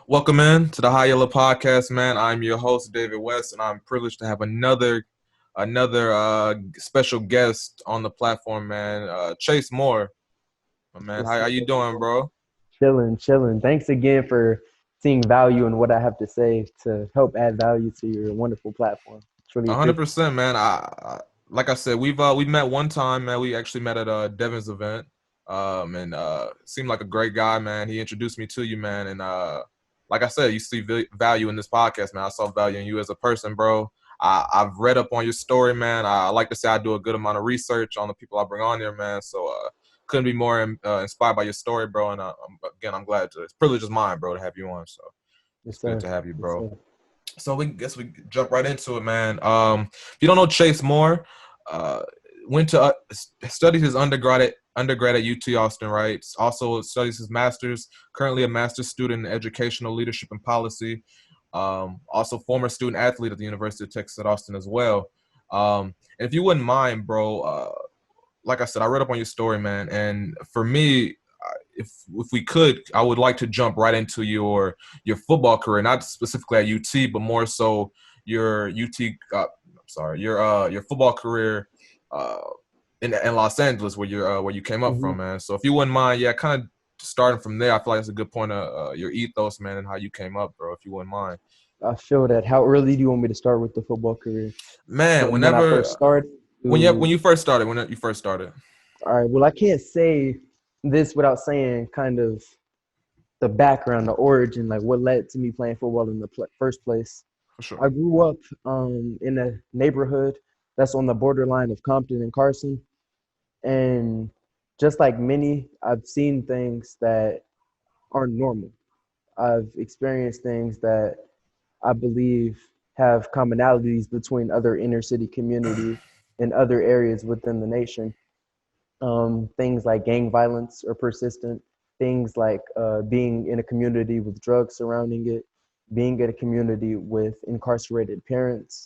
Welcome in to the High Yellow Podcast, man. I'm your host, David West, and I'm privileged to have another special guest on the platform, man. Chase Moore, my man. What's How up? you doing, bro? Chilling, chilling. Thanks again for seeing value in what I have to say to help add value to your wonderful platform. Truly appreciate 100%, man. Like I said, we've met one time, man. We actually met at Devin's event, and seemed like a great guy, man. He introduced me to you, man, and like I said, you see value in this podcast, man. I saw value in you as a person, bro. I've read up on your story, man. I like to say I do a good amount of research on the people I bring on there, man. So couldn't be more inspired by your story, bro. And again, I'm glad to. It's privilege is mine, bro, to have you on. So Yes, it's good sir. to have you, Yes, bro. sir. So we guess we jump right into it, man. If you don't know Chase Moore, uh, went to studied his undergrad at UT Austin, right? Also studies his master's. Currently a master's student in educational leadership and policy. Also former student athlete at the University of Texas at Austin as well. And if you wouldn't mind, bro, like I said, I read up on your story, man, and for me, if we could, I would like to jump right into your football career, not specifically at UT, but more so your UT. Sorry, your football career uh, in Los Angeles, where you came up from, Mhm. man. So if you wouldn't mind, yeah, kind of starting from there, I feel like it's a good point of your ethos, man, and how you came up, bro. If you wouldn't mind, I feel that. How early do you want me to start with the football career? man. From when I first started When to, you first started, when you first started, all right, well, I can't say this without saying kind of the background, the origin, like what led to me playing football in the first place. for sure. I grew up in a neighborhood that's on the borderline of Compton and Carson. And just like many, I've seen things that aren't normal. I've experienced things that I believe have commonalities between other inner city communities and other areas within the nation. Things like gang violence are persistent. Things like being in a community with drugs surrounding it, being in a community with incarcerated parents,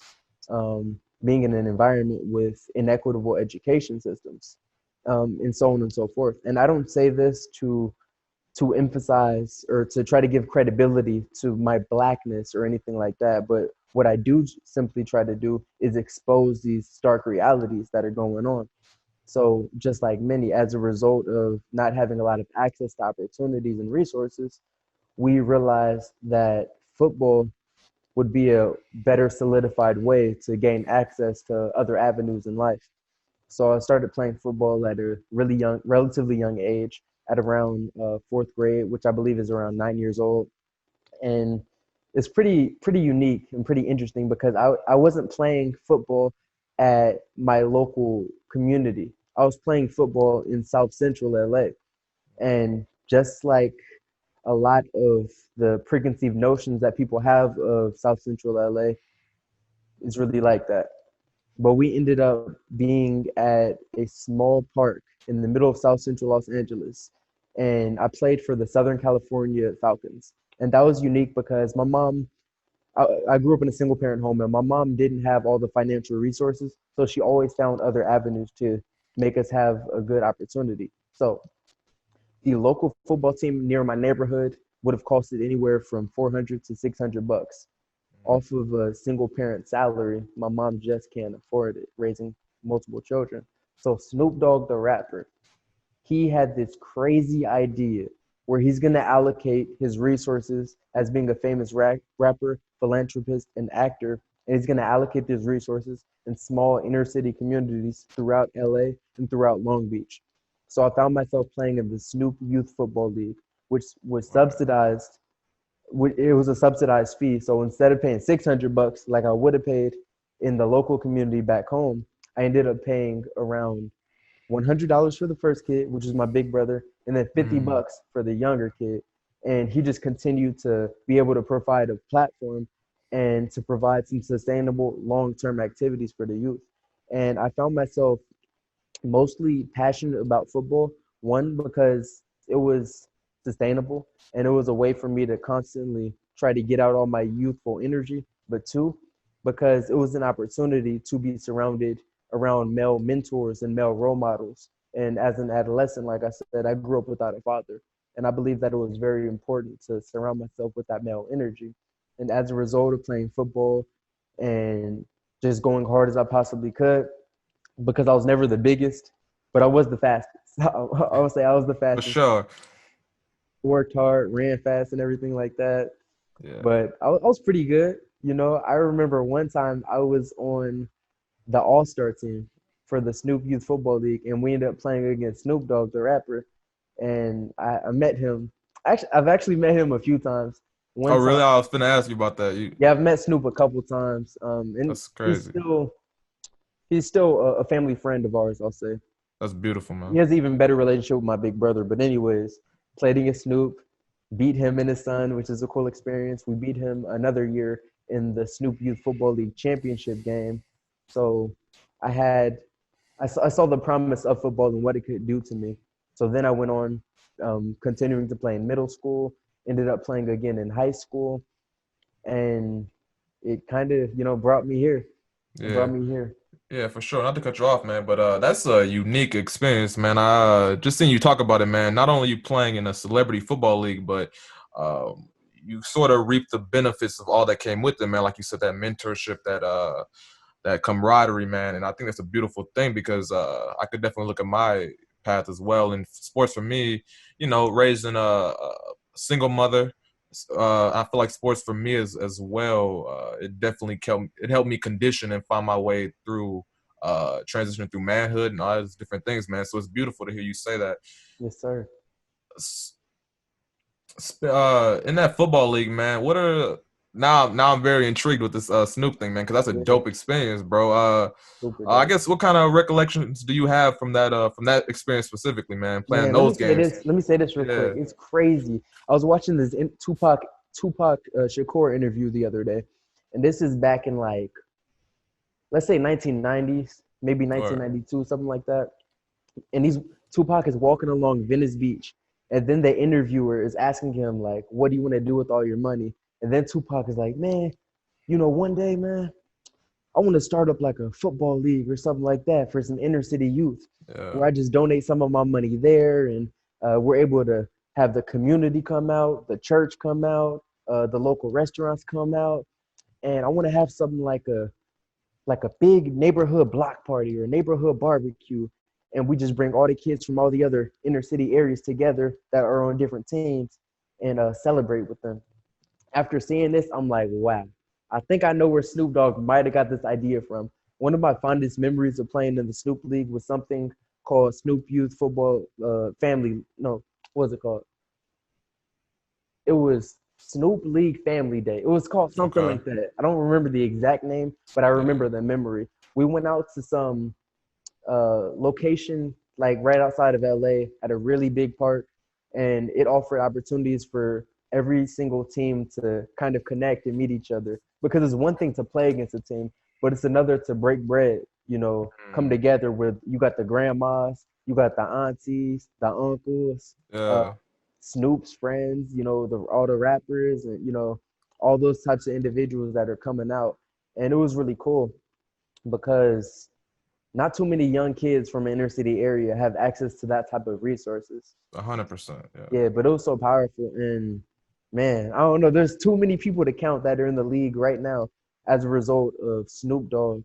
being in an environment with inequitable education systems, and so on and so forth. And I don't say this to emphasize or to try to give credibility to my blackness or anything like that. But what I do simply try to do is expose these stark realities that are going on. So, just like many, as a result of not having a lot of access to opportunities and resources, we realized that football would be a better solidified way to gain access to other avenues in life. So I started playing football at a really young, relatively young age, at around fourth grade, which I believe is around 9 years old, and it's pretty unique and pretty interesting because I wasn't playing football at my local community. I was playing football in South Central LA, and just like a lot of the preconceived notions that people have of South Central LA, is really like that. But we ended up being at a small park in the middle of South Central Los Angeles. And I played for the Southern California Falcons. And that was unique because I grew up in a single parent home, and my mom didn't have all the financial resources. So she always found other avenues to make us have a good opportunity. So the local football team near my neighborhood would have costed anywhere from 400 to 600 bucks off of a single parent salary. My mom just can't afford it, raising multiple children. So Snoop Dogg, the rapper, he had this crazy idea where he's going to allocate his resources as being a famous rapper, philanthropist, and actor. And he's going to allocate these resources in small inner city communities throughout LA and throughout Long Beach. So I found myself playing in the Snoop Youth Football League, which was Okay. subsidized. It was a subsidized fee. So instead of paying 600 bucks like I would have paid in the local community back home, I ended up paying around $100 for the first kid, which is my big brother, and then 50 Mm, bucks for the younger kid. And he just continued to be able to provide a platform and to provide some sustainable long-term activities for the youth. And I found myself mostly passionate about football. One, because it was sustainable and it was a way for me to constantly try to get out all my youthful energy. But two, because it was an opportunity to be surrounded around male mentors and male role models. And as an adolescent, like I said, I grew up without a father. And I believe that it was very important to surround myself with that male energy. And as a result of playing football and just going hard as I possibly could, because I was never the biggest, but I was the fastest. I would say I was the For fastest. sure. Worked hard, ran fast, and everything like that. Yeah. But I was pretty good. I remember one time I was on the All Star team for the Snoop Youth Football League, and we ended up playing against Snoop Dogg, the rapper. And I met him. Actually, I've actually met him a few times. Oh, One time, really? I was finna ask you about that. yeah, I've met Snoop a couple times. And That's he's crazy. still he's still a family friend of ours. I'll say That's beautiful, he man. has an even better relationship with my big brother. But anyways, played against Snoop, beat him and his son, which is a cool experience. We beat him another year in the Snoop Youth Football League championship game. So I had I saw the promise of football and what it could do to me. So then I went on, continuing to play in middle school, ended up playing again in high school, and it kind of, brought me here. It brought Yeah. me here. Yeah, for sure. Not to cut you off, man, but that's a unique experience, man. I just seeing you talk about it, man. Not only you playing in a celebrity football league, but you sort of reap the benefits of all that came with it, man. Like you said, that mentorship, that camaraderie, man. And I think that's a beautiful thing because I could definitely look at my path as well. And sports for me, raising a single mother, I feel like sports for me as well. It definitely helped me condition and find my way through transitioning through manhood and all those different things, man. So it's beautiful to hear you say that. Yes, sir. In that football league, man, what are now I'm very intrigued with this Snoop thing, man, because that's a Yeah, dope experience, bro. super I dope. guess what kind of recollections do you have from that experience specifically, man, playing Man, let me those say games? this. Let me say this real quick. Yeah, It's crazy. I was watching this Tupac Shakur interview the other day, and this is back in like, let's say 1990s, maybe or 1992, something like that. And he's Tupac is walking along Venice Beach, and then the interviewer is asking him like, "What do you want to do with all your money?" And then Tupac is like, "Man, one day, man, I want to start up like a football league or something like that for some inner city youth, yeah, where I just donate some of my money there, and we're able to have the community come out, the church come out, the local restaurants come out, and I want to have something like a big neighborhood block party or neighborhood barbecue, and we just bring all the kids from all the other inner city areas together that are on different teams and celebrate with them." After seeing this, I'm like, wow, I think I know where Snoop Dogg might have got this idea from. One of my fondest memories of playing in the Snoop League was something called Snoop Youth Football Family. No, what was it called? It was Snoop League Family Day. It was called something okay, like that. I don't remember the exact name, but I yeah, remember the memory. We went out to some location like right outside of LA at a really big park, and it offered opportunities for every single team to kind of connect and meet each other. Because it's one thing to play against a team, but it's another to break bread. Come mm, together with you got the grandmas, you got the aunties, the uncles, uh, yeah, Snoop's friends, all the rappers, and all those types of individuals that are coming out, and it was really cool because not too many young kids from an inner city area have access to that type of resources. 100%, yeah. Yeah, but it was so powerful. And man, I don't know. There's too many people to count that are in the league right now as a result of Snoop Dogg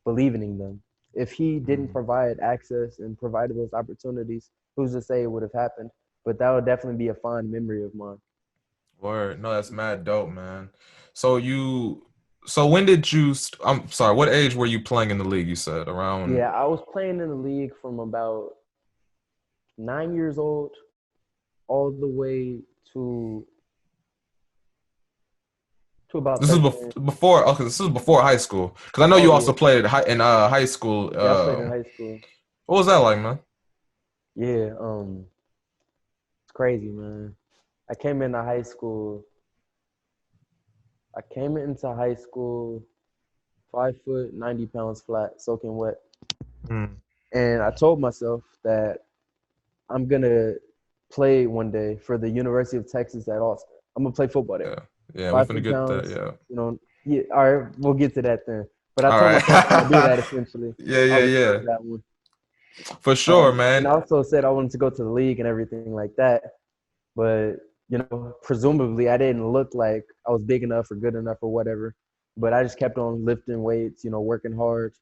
believing in them. If he didn't Mm. provide access and provided those opportunities, who's to say it would have happened? But that would definitely be a fond memory of mine. Word. No, that's mad dope, man. So so when did I'm sorry, what age were you playing in the league, you said? Around Yeah, I was playing in the league from about 9 years old all the way to to about this is 13. before okay, this is before high school. Because I know Oh you also yeah, played in high school. yeah. I played in high school. What was that like, man? Yeah, it's crazy, man. I came into high school. I came into high school 5 foot, 90 pounds flat, soaking wet, Mm, and I told myself that I'm gonna play one day for the University of Texas at Austin. I'm gonna play football there. yeah. Yeah, we Five finna foot get that, pounds, yeah. yeah. All right, we'll get to that then. But I All told right. myself I'm gonna do that essentially. Yeah, I yeah, was sure yeah. of that one. For sure, And man. I also said I wanted to go to the league and everything like that. But presumably I didn't look like I was big enough or good enough or whatever. But I just kept on lifting weights, working hard,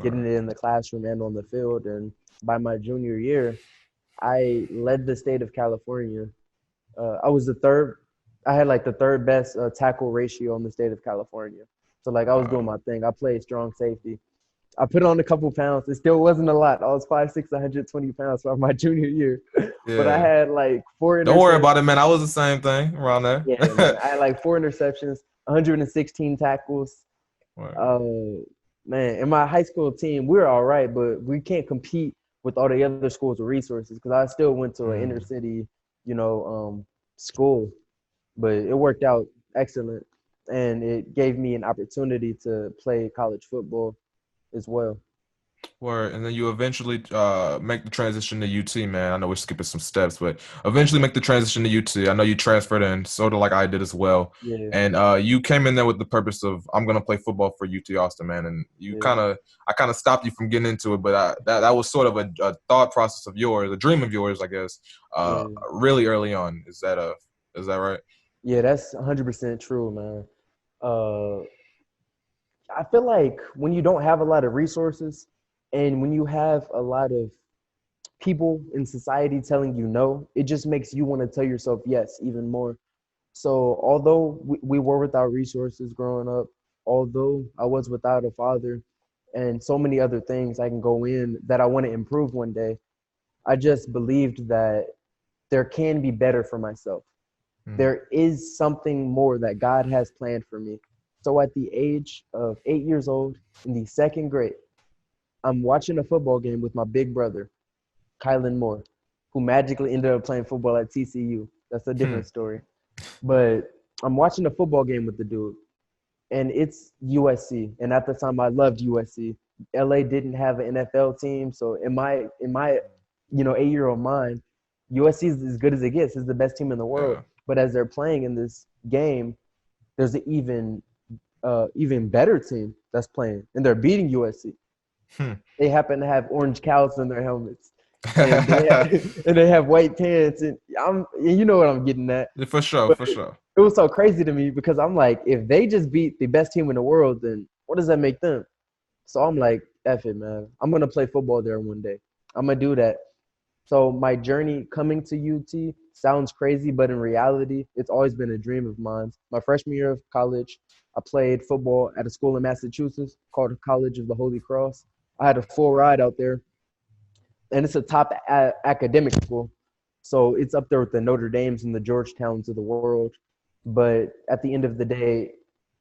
getting Word. it in the classroom and on the field. And by my junior year, I led the state of California. I was the third. I had like the third best tackle ratio in the state of California. So like I was doing Wow. my thing. I played strong safety. I put on a couple pounds. It still wasn't a lot. I was 5'6", 120 pounds for my junior year, but I Yeah. had like four Don't worry interceptions. about it, man. I was the same thing around Yeah, man. there. I had like four interceptions, 116 tackles. Word. Uh, man, in my high school team, we were all right, but we can't compete with all the other schools with resources because I still went to an inner Mm. city, school, but it worked out excellent, and it gave me an opportunity to play college football as well. Word. And then you eventually make the transition to UT, man. I know we're skipping some steps, but eventually make the transition to UT. I know you transferred in, sort of like I did as well. Yeah, And you came in there with the purpose of I'm gonna play football for UT Austin, man. And yeah, I kind of stopped you from getting into it, but that was sort of a thought process of yours, a dream of yours, I guess. yeah, Really early on. Is that right? yeah. That's 100% true, man. Uh, I feel like when you don't have a lot of resources, and when you have a lot of people in society telling you no, it just makes you want to tell yourself yes even more. So although we were without resources growing up, although I was without a father, and so many other things I can go in that I want to improve one day, I just believed that there can be better for myself. Mm. There is something more that God has planned for me. So at the age of 8 years old, in the second grade, I'm watching a football game with my big brother, Kylan Moore, who magically ended up playing football at TCU. That's a Hmm. different story. But I'm watching a football game with the dude, and it's USC. And at the time, I loved USC. LA didn't have an NFL team, so in my 8-year-old mind, USC is as good as it gets. It's the best team in the world. Yeah. But as they're playing in this game, there's an even better team that's playing, and they're beating USC. Hmm. They happen to have orange cows in their helmets, and they have white pants, and you know what I'm getting at. For sure, But for sure. it was so crazy to me because I'm like, if they just beat the best team in the world, then what does that make them? So I'm like, F it, man. I'm gonna play football there one day. I'm gonna do that. So my journey coming to UT sounds crazy, but in reality, it's always been a dream of mine. My freshman year of college, I played football at a school in Massachusetts called College of the Holy Cross. I had a full ride out there, and it's a top academic school. So it's up there with the Notre Dames and the Georgetowns of the world. But at the end of the day,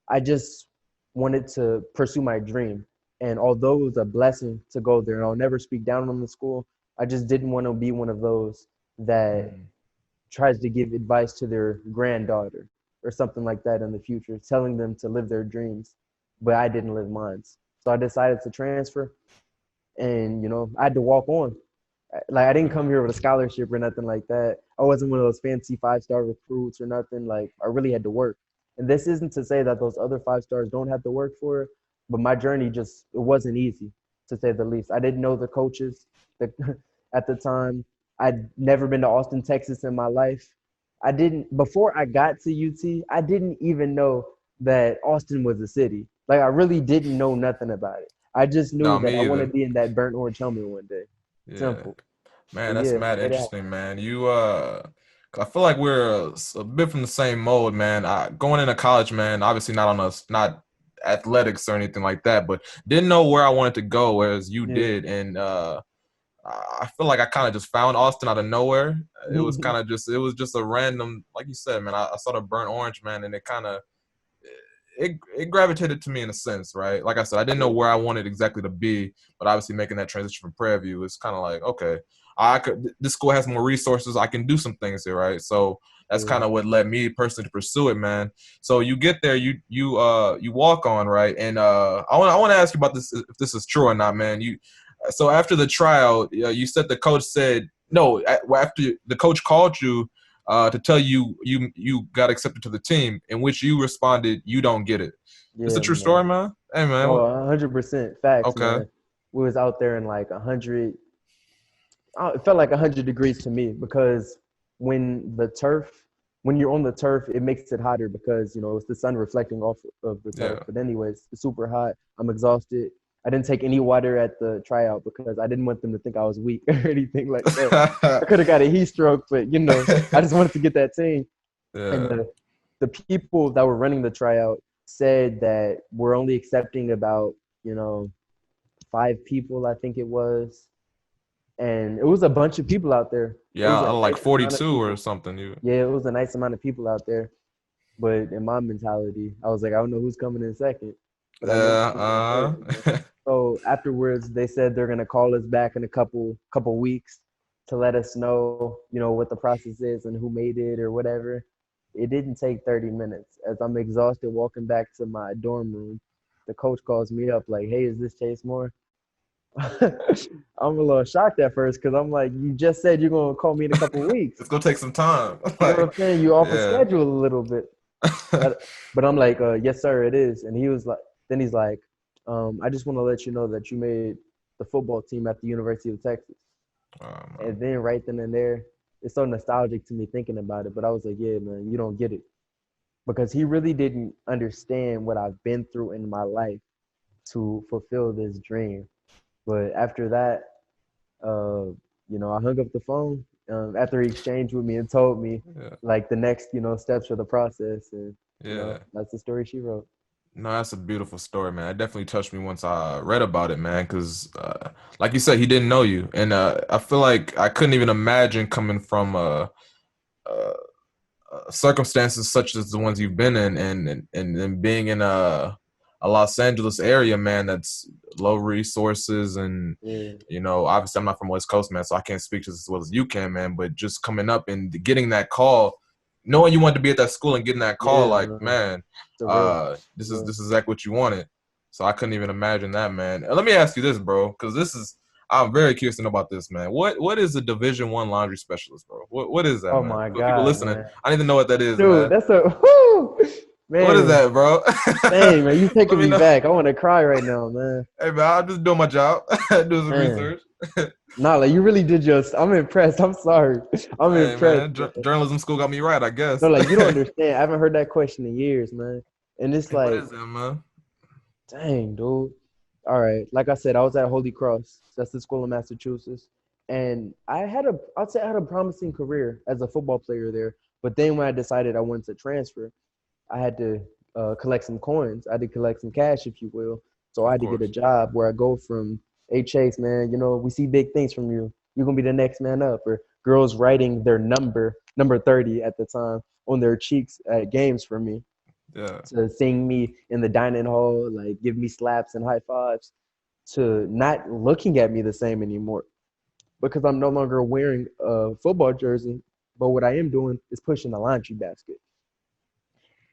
I just wanted to pursue my dream. And although it was a blessing to go there, and I'll never speak down on the school, I just didn't want to be one of those that Mm. tries to give advice to their granddaughter or something like that in the future, telling them to live their dreams. But I didn't live mine. So I decided to transfer, and I had to walk on. Like I didn't Yeah. come here with a scholarship or nothing like that. I wasn't one of those fancy 5-star recruits or nothing. Like I really had to work. And this isn't to say that those other 5 stars don't have to work for it, but my journey just it wasn't easy to say the least. I didn't know the coaches that at the time. I'd never been to Austin, Texas in my life. I didn't before I got to UT, I didn't even know that Austin was a city. Like I really didn't know nothing about it. I just knew No, that I me want to either. be in that burnt orange helmet one day. Yeah. Simple. Man, But that's yeah, mad made it interesting, happen. man. 'Cause I feel like we're a bit from the same mode, man. Going into college, man, obviously not on us, not athletics or anything like that, but didn't know where I wanted to go, whereas you Yeah. did. And I feel like I kind of just found Austin out of nowhere. It was just a random, like you said, man. I saw the burnt orange, man, and it gravitated to me in a sense, right? Like I said, I didn't know Yeah. where I wanted exactly to be, but obviously making that transition from Prairie View is kind of like, okay, I could. This school has more resources. I can do some things here, right? So that's Yeah. kind of what led me personally to pursue it, man. So you get there, you walk on, right? And I want to ask you about this if this is true or not, man. So after the trial, you said the coach said no. After the coach called you to tell you got accepted to the team, in which you responded, "You don't get it." It's a Yeah, true story, man. man. Hey, man. No, 100% facts, Okay. man. We was out there in like 100. It felt like 100 degrees to me because when the turf, when you're on the turf, it makes it hotter because it's the sun reflecting off of the turf. Yeah. But anyways, it's super hot. I'm exhausted. I didn't take any water at the tryout because I didn't want them to think I was weak or anything like that. I could have got a heat stroke, but I just wanted to get that team. And Yeah. the people that were running the tryout said that we're only accepting about, you know, 5 people, I think it was. And it was a bunch of people out there. It was Yeah, a like nice amount of 42 or people. something. You. Yeah, it was a nice amount of people out there. But in my mentality, I was like, I don't know who's coming in second, but I know who's coming in first. Yeah. So afterwards, they said they're gonna call us back in a couple weeks to let us know, what the process is and who made it or whatever. It didn't take 30 minutes. As I'm exhausted walking back to my dorm room, the coach calls me up like, "Hey, is this Chase Moore?" I'm a little shocked at first because I'm like, "You just said you're gonna call me in a couple weeks." It's gonna take some time. You know what Like, I'm saying? You off a yeah. schedule a little bit. But, but I'm like, yes, sir, it is. And he was like, then he's like, I just want to let you know that you made the football team at the University of Texas. Man. And then right then and there, it's so nostalgic to me thinking about it. But I was like, yeah, man, you don't get it. Because he really didn't understand what I've been through in my life to fulfill this dream. But after that, I hung up the phone after he exchanged with me and told me Yeah. like the next, steps of the process. And, Yeah. that's the story she wrote. No, that's a beautiful story, man. It definitely touched me once I read about it, man. Because, like you said, he didn't know you, and I feel like I couldn't even imagine coming from uh, circumstances such as the ones you've been in, and being in a Los Angeles area, man, that's low resources, and Yeah. obviously I'm not from West Coast, man, so I can't speak to this as well as you can, man. But just coming up and getting that call, knowing you wanted to be at that school and getting that call, Yeah, like, man. man, Surreal. this is Surreal. this is exactly what you wanted. So I couldn't even imagine that, man. Let me ask you this, bro, because I'm very curious to know about this, man. What is a Division 1 laundry specialist, bro? What is that, Oh man? my For people God, listening, man. I need to know what that is, Dude, man. that's a whoo, What is man. that, bro? Dang, man, you Let taking me me know. back. I want to cry right now, man. Hey, man, I'm just doing my job, doing some Man. research. Nah, like you really did just I'm impressed. I'm sorry. I'm Hey, impressed, man, man. journalism school got me right, I No, guess. like you don't understand. I haven't heard that question in years, man. And it's What like, is that, man? dang, dude. All right. Like I said, I was at Holy Cross. That's the school in Massachusetts. And I'd say I had a promising career as a football player there. But then when I decided I wanted to transfer, I had to collect some coins. I had to collect some cash, if you will. So I Of had to get a course. job where I go from, hey, Chase, man, we see big things from you. You're going to be the next man up. Or girls writing their number 30 at the time, on their cheeks at games for me Yeah. to sing me in the dining hall, like give me slaps and high fives, to not looking at me the same anymore because I'm no longer wearing a football jersey. But what I am doing is pushing the laundry basket.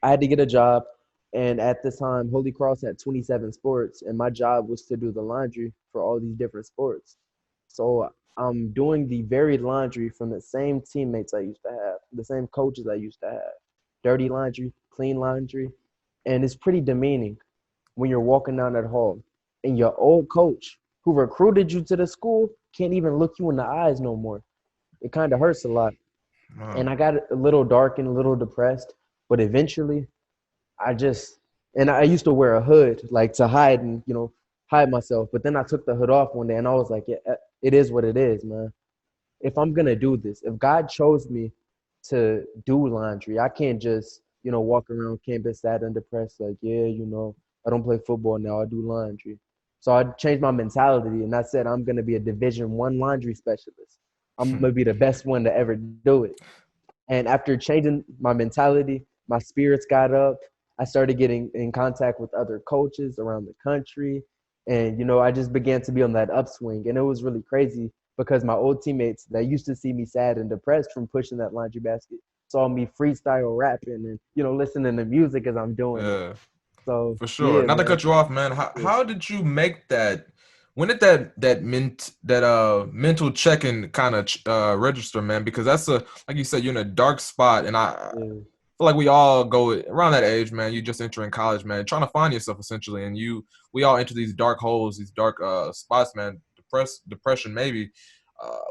I had to get a job. And at this time, Holy Cross had 27 sports, and my job was to do the laundry for all these different sports. So I'm doing the varied laundry from the same teammates I used to have, the same coaches I used to have. Dirty laundry, clean laundry. And it's pretty demeaning when you're walking down that hall and your old coach who recruited you to the school can't even look you in the eyes no more. It kind of hurts a lot. And Man. I got a little dark and a little depressed, but eventually I just and I used to wear a hood like to hide and hide myself. But then I took the hood off one day and I was like, yeah, it is what it is, man. If I'm gonna do this, if God chose me to do laundry, I can't just walk around campus sad and depressed like, yeah, I don't play football now, I do laundry. So I changed my mentality and I said I'm gonna be a Division 1 laundry specialist. I'm gonna be the best one to ever do it. And after changing my mentality, my spirits got up. I started getting in contact with other coaches around the country. And, I just began to be on that upswing. And it was really crazy because my old teammates that used to see me sad and depressed from pushing that laundry basket saw me freestyle rapping and, listening to music as I'm doing it. Yeah. So, For sure. yeah, Not to man. cut you off, man. How Yeah, how did you make that? When did that mental check-in kind of register, man? Because that's a like you said, you're in a dark spot, and I yeah, feel like we all go around that age, man. You just entering college, man, trying to find yourself essentially, and we all enter these dark holes, these dark spots, man. Depression, maybe.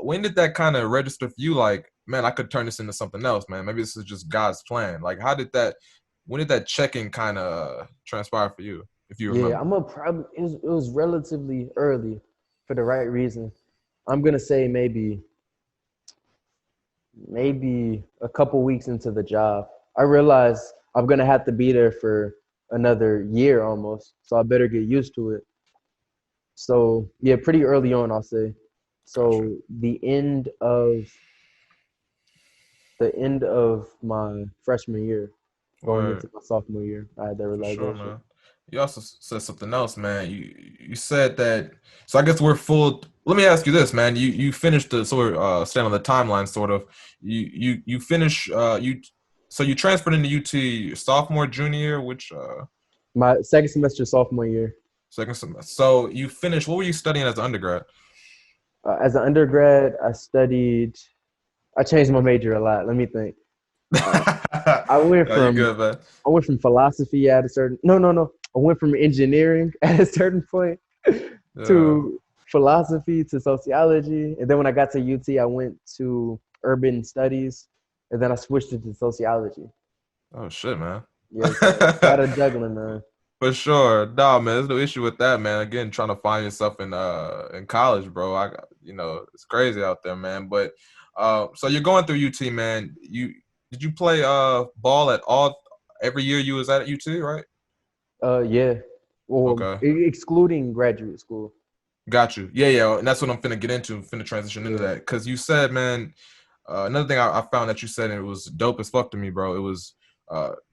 When did that kind of register for you? Like, man, I could turn this into something else, man. Maybe this is just God's plan. Like, how did that? When did that check-in kind of transpire for you, if you Yeah, remember? I'm a probably it was relatively early for the right reason. I'm gonna say maybe a couple weeks into the job, I realized I'm gonna have to be there for another year almost. So I better get used to it. So yeah, pretty early on, I'll say. Gotcha. So the end of my freshman year, going Word. into my sophomore year, I had that For sure, realization. man. You also said something else, man. You said that. So I guess we're full. Let me ask you this, man. You finished the sort of stand on the timeline, sort of. You finish you. So you transferred into UT sophomore, junior year, which My second semester sophomore year. second semester. So you finished. What were you studying as an undergrad? As an undergrad, I changed my major a lot. Let me think. Uh, I went No, you from good, man. I went from philosophy at a certain no. I went from engineering at a certain point Yeah. to philosophy to sociology, and then when I got to UT, I went to urban studies, and then I switched it to sociology. Oh shit, man. Yes, sir. A lot of juggling, man. For sure. Nah, man, there's no issue with that, man. Again, trying to find yourself in college, bro. It's crazy out there, man. But so you're going through UT, man. You did you play ball at all every year you was at UT, right? Yeah. Well, Okay. excluding graduate school. Got you. Yeah, yeah. And that's what I'm finna get into. Finna transition into Yeah. that. Cause you said, man, another thing I found that you said, and it was dope as fuck to me, bro. It was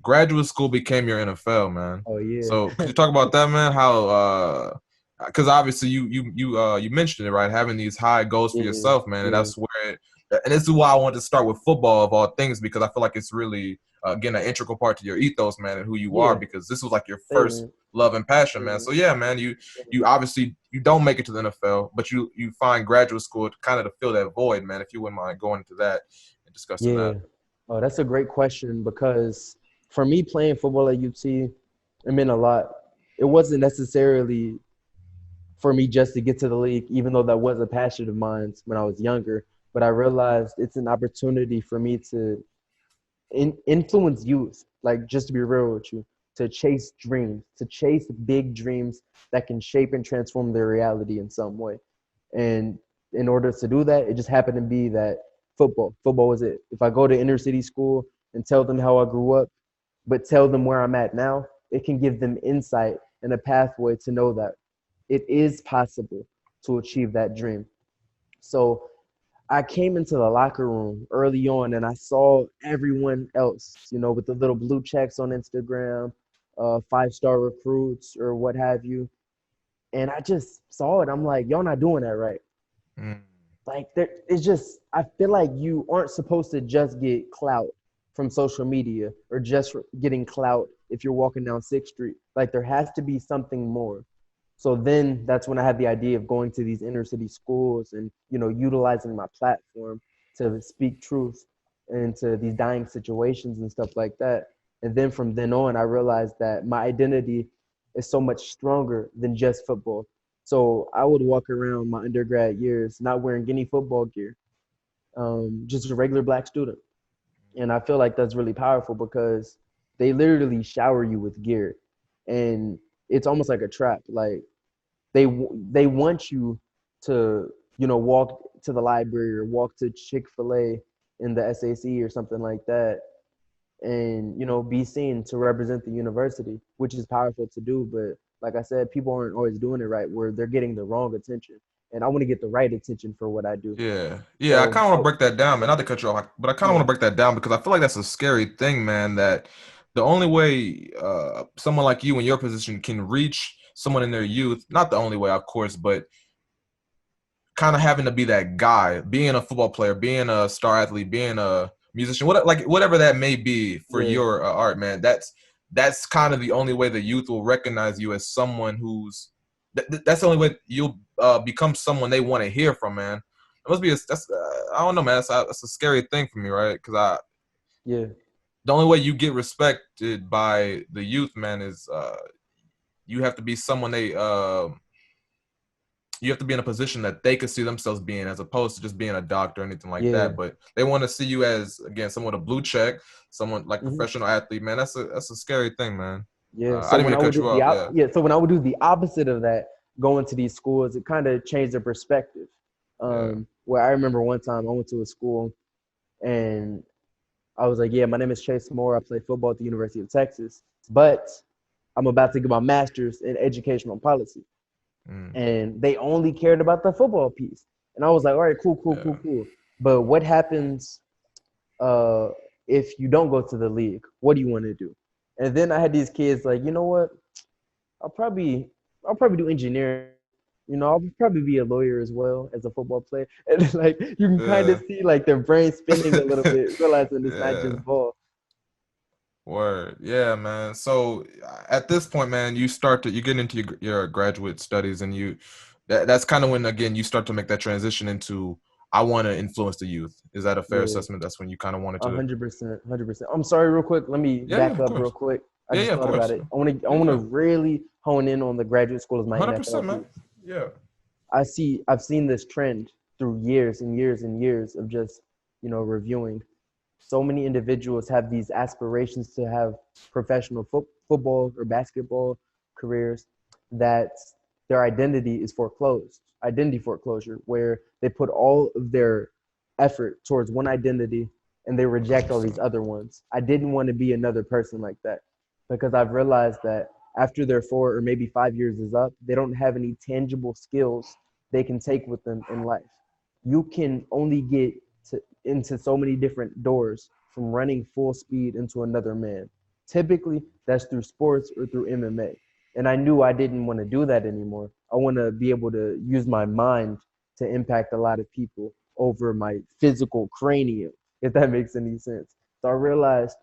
graduate school became your NFL, man. Oh yeah. So could you talk about that, man? How because obviously you mentioned it, right? Having these high goals for Yeah. yourself, man, and Yeah. that's where and this is why I wanted to start with football of all things, because I feel like it's really again an integral part to your ethos, man, and who you are, Yeah. because this was like your first Statement. love and passion, man. So Statement. yeah, man, you obviously you don't make it to the NFL, but you find graduate school to kind of to fill that void, man. If you wouldn't mind going into that and discussing Yeah. that. Oh, that's a great question because for me playing football at UT, it meant a lot. It wasn't necessarily for me just to get to the league, even though that was a passion of mine when I was younger. But I realized it's an opportunity for me to influence youth, like just to be real with you, to chase dreams, to chase big dreams that can shape and transform their reality in some way. And in order to do that, it just happened to be that football was it. If I go to inner city school and tell them how I grew up, but tell them where I'm at now, it can give them insight and a pathway to know that it is possible to achieve that dream. So I came into the locker room early on and I saw everyone else, with the little blue checks on Instagram, 5-star recruits or what have you. And I just saw it. I'm like, y'all not doing that right. Mm. Like it's just I feel like you aren't supposed to just get clout from social media or just getting clout if you're walking down 6th Street. Like there has to be something more. So then that's when I had the idea of going to these inner city schools and utilizing my platform to speak truth into these dying situations and stuff like that. And then from then on, I realized that my identity is so much stronger than just football. So I would walk around my undergrad years not wearing any football gear, just a regular black student. And I feel like that's really powerful because they literally shower you with gear, and it's almost like a trap. Like they want you to walk to the library or walk to Chick-fil-A in the SAC or something like that, and be seen to represent the university, which is powerful to do. But like I said, people aren't always doing it right, where they're getting the wrong attention, and I want to get the right attention for what I do. Yeah, yeah. I So kind of want to break that down, man. Not to cut you off, but I kind of yeah, want to break that down because I feel like that's a scary thing, man. That the only way someone like you in your position can reach someone in their youth, not the only way, of course, but kind of having to be that guy, being a football player, being a star athlete, being a musician, whatever that may be for yeah, your art, man. That's kind of the only way the youth will recognize you as someone who's that's the only way you'll become someone they want to hear from, man. It must be that's I don't know, man. That's a scary thing for me, right? Because yeah, the only way you get respected by the youth, man, is you have to be someone they you have to be in a position that they could see themselves being, as opposed to just being a doctor or anything like Yeah. that. But they want to see you as, again, someone with a blue check, someone like Hmm. professional athlete. Man, that's a scary thing, man. Yeah. I So didn't when mean I to would cut do you the off. Yeah, so when I would do the opposite of that, going to these schools, it kind of changed the perspective. yeah, Where I remember one time I went to a school and I was like, yeah, my name is Chase Moore. I play football at the University of Texas, but I'm about to get my master's in educational policy. mm, And they only cared about the football piece. And I was like, all right, cool, cool, cool, yeah, cool. But what happens uh, if you don't go to the league? What do you want to do? And then I had these kids like, you know what? I'll probably I'll probably do engineering. I'll probably be a lawyer as well as a football player. And like you can kind of yeah, see like their brain spinning a little bit, realizing it's not yeah. just ball. Word, yeah, man. So at this point, man, you get into your graduate studies, and that's kind of when, again, you start to make that transition into, I want to influence the youth. Is that a fair Yeah, assessment? That's when you kind of wanted to. 100%, 100%. I'm sorry, real quick. Let me Yeah, yeah, back of up real course. quick. I Yeah, just yeah, of thought about course. it. I Yeah, want to good. really hone in on the graduate school as my 100%, NFL man. piece. Yeah, I've seen this trend through years and years and years of just, reviewing. So many individuals have these aspirations to have professional football or basketball careers that their identity is foreclosed, identity foreclosure, where they put all of their effort towards one identity and they reject all these 100%. other ones. I didn't want to be another person like that because I've realized that after their 4 or maybe 5 years is up, they don't have any tangible skills they can take with them in life. You can only get into so many different doors from running full speed into another man. Typically, that's through sports or through MMA. And I knew I didn't want to do that anymore. I want to be able to use my mind to impact a lot of people over my physical cranium, if that makes any sense. So I realized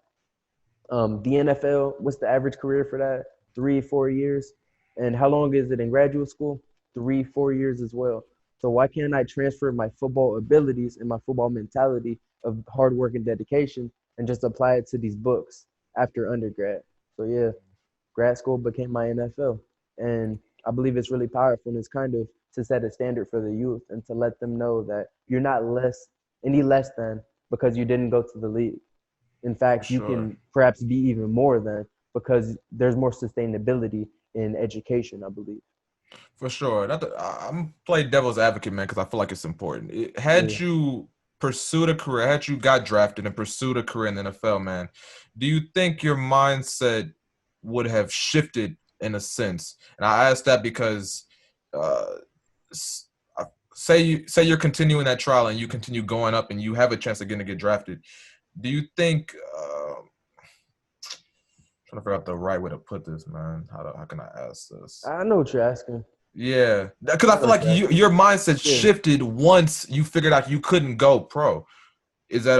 the NFL, what's the average career for that? 3, 4 years. And how long is it in graduate school? 3, 4 years as well. So why can't I transfer my football abilities and my football mentality of hard work and dedication and just apply it to these books after undergrad? So yeah, grad school became my NFL. And I believe it's really powerful and it's kind of to set a standard for the youth and to let them know that you're not any less than because you didn't go to the league. In For fact, you sure. can perhaps be even more than because there's more sustainability in education, I believe. For sure. I'm playing devil's advocate, man, because I feel like it's important. Had Yeah. you pursued a career, had you got drafted and pursued a career in the NFL, man, do you think your mindset would have shifted in a sense? And I ask that because, uh, s- say you're continuing that trial and you continue going up and you have a chance again to get drafted. Do you think? Trying to figure out the right way to put this, man. How can I ask this? I know what you're asking. Yeah, because I I know feel what like you're asking. your mindset Yeah. shifted once you figured out you couldn't go pro. Is that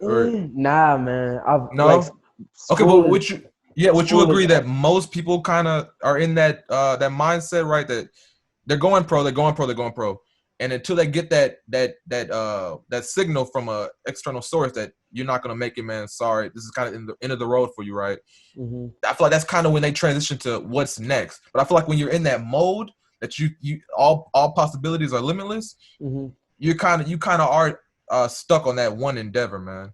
or Nah, man. I've like no? Okay, but school is would you school is agree that most people kind of are in that mindset, right? That they're going pro, and until they get that signal from a external source that you're not gonna make it, man. Sorry, this is kind of in the end of the road for you, right? hmm I feel like that's kind of when they transition to what's next. But I feel like when you're in that mode that you all possibilities are limitless, hmm you kind of are stuck on that one endeavor, man.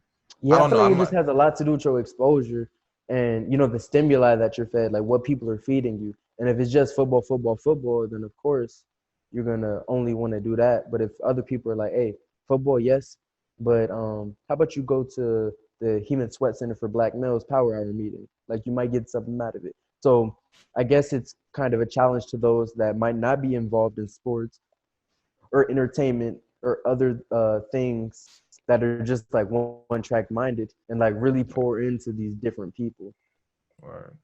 I Yeah, I don't feel know. like it I'm just not has a lot to do with your exposure and the stimuli that you're fed, like what people are feeding you. And if it's just football, football, football, then of course you're gonna only want to do that. But if other people are like, hey, football, yes, but how about you go to the Human Sweat Center for Black Males Power Hour meeting? Like you might get something out of it. So I guess it's kind of a challenge to those that might not be involved in sports or entertainment or other things that are just like one track minded and like really pour into these different people. or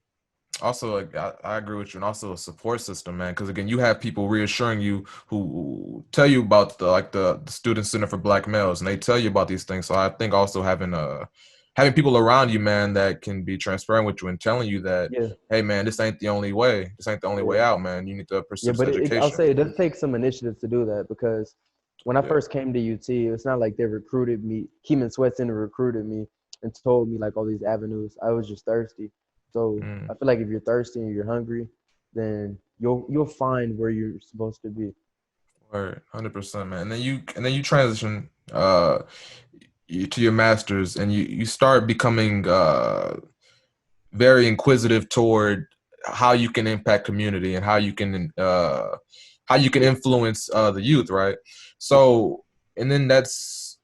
also like, I agree with you, and also a support system, man, because again you have people reassuring you who tell you about the student center for black males, and they tell you about these things. So I think also having people around you, man, that can be transparent with you and telling you that, Yeah, hey man, this ain't the only way yeah, out, man. You need to yeah. pursue this But I'll education. say it does take some initiative to do that because when I Yeah. first came to UT, it's not like they recruited me. Keeman Sweatson recruited me and told me like all these avenues. I was just thirsty. So Mm. I feel like if you're thirsty and you're hungry, then you'll find where you're supposed to be. All right, 100%, man. And then you transition to your masters, and you start becoming very inquisitive toward how you can impact community and how you can influence the youth, right? So, and then that's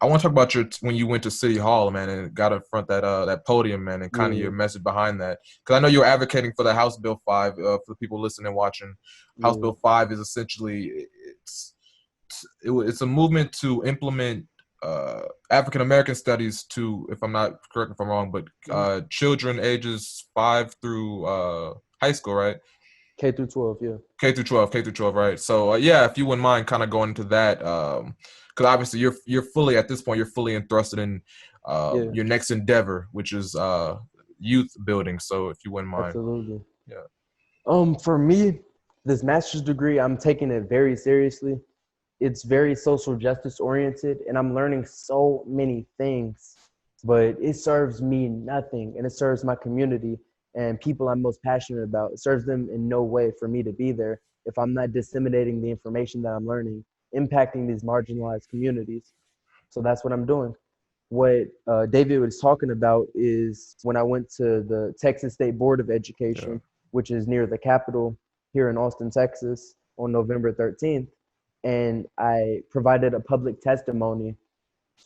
I want to talk about your when you went to City Hall, man, and got in front that podium, man, and kind of Yeah, your message behind that, because I know you're advocating for the House Bill 5. For the people listening and watching, House yeah, Bill 5 is essentially it's a movement to implement African American studies to, if I'm not correct if I'm wrong, but mhm. children ages 5 through high school, right? K through 12, yeah, K through 12, right? So yeah, if you wouldn't mind kind of going into that, because obviously you're fully at this point you're fully entrusted in yeah, your next endeavor, which is youth building. So if you wouldn't mind, absolutely. yeah, For me, this master's degree, I'm taking it very seriously. It's very social justice oriented, and I'm learning so many things, but it serves me nothing, and it serves my community and people I'm most passionate about. It serves them in no way for me to be there if I'm not disseminating the information that I'm learning, impacting these marginalized communities. So that's what I'm doing. What David was talking about is when I went to the Texas State Board of yeah, Education, which is near the Capitol here in Austin, Texas, on November 13th, and I provided a public testimony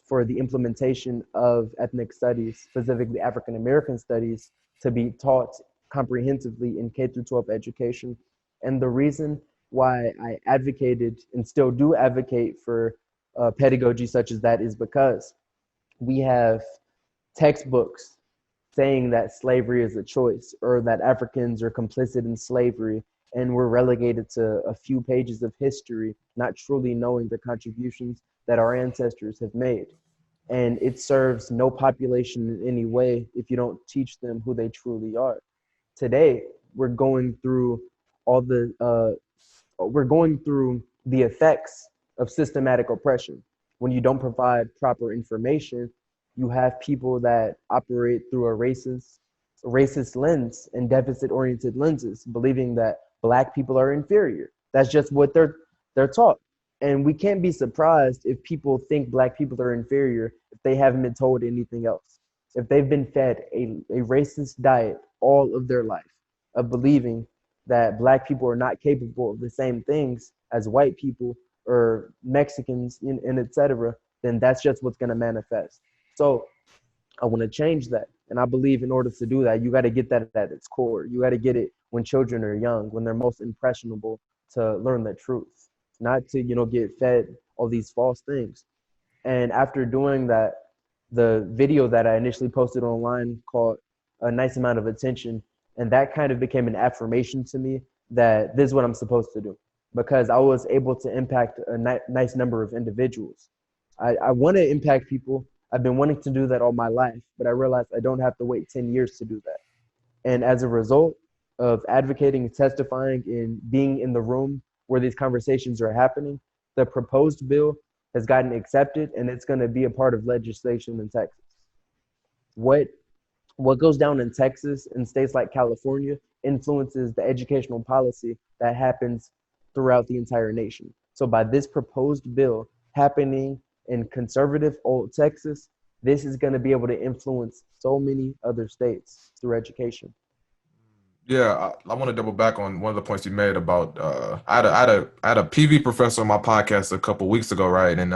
for the implementation of ethnic studies, specifically African American studies, to be taught comprehensively in K through 12 education. And the reason why I advocated and still do advocate for pedagogy such as that is because we have textbooks saying that slavery is a choice or that Africans are complicit in slavery, and we're relegated to a few pages of history, not truly knowing the contributions that our ancestors have made. And it serves no population in any way if you don't teach them who they truly are. Today, we're going through all the we're going through the effects of systematic oppression. When you don't provide proper information, you have people that operate through a racist lens and deficit oriented lenses, believing that black people are inferior. That's just what they're taught. And we can't be surprised if people think black people are inferior if they haven't been told anything else. If they've been fed a racist diet all of their life of believing that black people are not capable of the same things as white people or Mexicans and et cetera, then that's just what's going to manifest. So I want to change that. And I believe in order to do that, you got to get that at its core. You got to get it when children are young, when they're most impressionable to learn the truth, not to, get fed all these false things. And after doing that, the video that I initially posted online caught a nice amount of attention. And that kind of became an affirmation to me that this is what I'm supposed to do because I was able to impact a nice number of individuals. I want to impact people. I've been wanting to do that all my life, but I realized I don't have to wait 10 years to do that. And as a result of advocating and testifying and being in the room where these conversations are happening, the proposed bill has gotten accepted and it's going to be a part of legislation in Texas. What what goes down in Texas and states like California influences the educational policy that happens throughout the entire nation. So by this proposed bill happening in conservative old Texas, this is going to be able to influence so many other states through education. yeah. I want to double back on one of the points you made about I had a PV professor on my podcast a couple weeks ago, right? And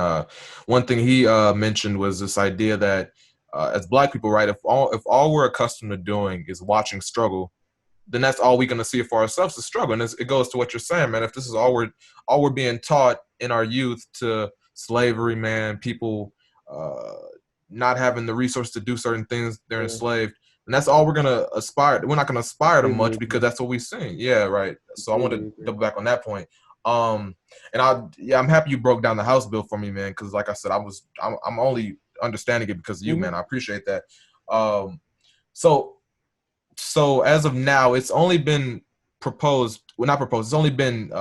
one thing he mentioned was this idea that as Black people, right, if all we're accustomed to doing is watching struggle, then that's all we're gonna see for ourselves is struggle. And it goes to what you're saying, man. If this is all we're being taught in our youth to slavery, man, people uh, not having the resource to do certain things, they're Yeah, enslaved, and that's all we're gonna aspire. We're not gonna aspire to completely much because agree. that's what we sing. Yeah, right. So I want Completely to agree. double back on that point. Um, and I'm happy you broke down the house bill for me, man, because like I said, I'm only understanding it because of you, man. Mm-hmm. I appreciate that. Um, so so as of now, it's only been proposed. Well, not proposed. It's only been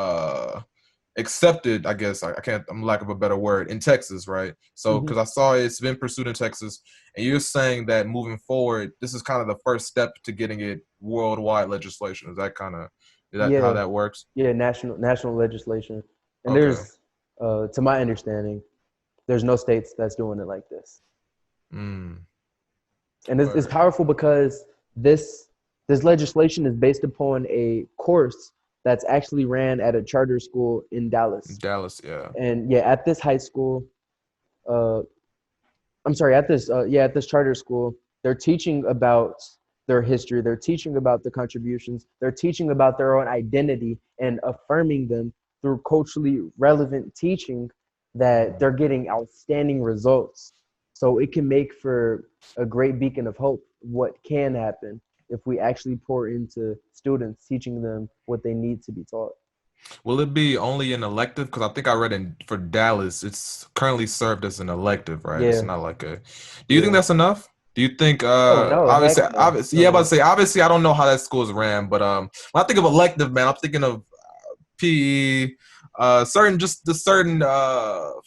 accepted. I guess I can't. I'm lack of a better word in Texas, right? So Mm-hmm. because I saw it's been pursued in Texas, and you're saying that moving forward, this is kind of the first step to getting it worldwide legislation. Is that how Yeah, that works? yeah, national legislation. And Okay. there's, to my understanding, there's no states that's doing it like this. Mm. And it's Word. powerful because this this legislation is based upon a course that's actually ran at a charter school in Dallas. Dallas, yeah. And yeah, at this high school, uh, I'm sorry, at this at this charter school, they're teaching about their history, they're teaching about the contributions, they're teaching about their own identity and affirming them through culturally relevant teaching that Mhm. they're getting outstanding results. So it can make for a great beacon of hope what can happen if we actually pour into students teaching them what they need to be taught. Will it be only an elective? Because I think I read in for Dallas, it's currently served as an elective, right? It's Yeah, not like a. Do you think yeah. that's enough? Do you think Oh no, obviously heck no. obviously No, yeah, I'm about to no. say obviously I don't know how that school is ran, but when I think of elective, man, I'm thinking of PE, certain just the certain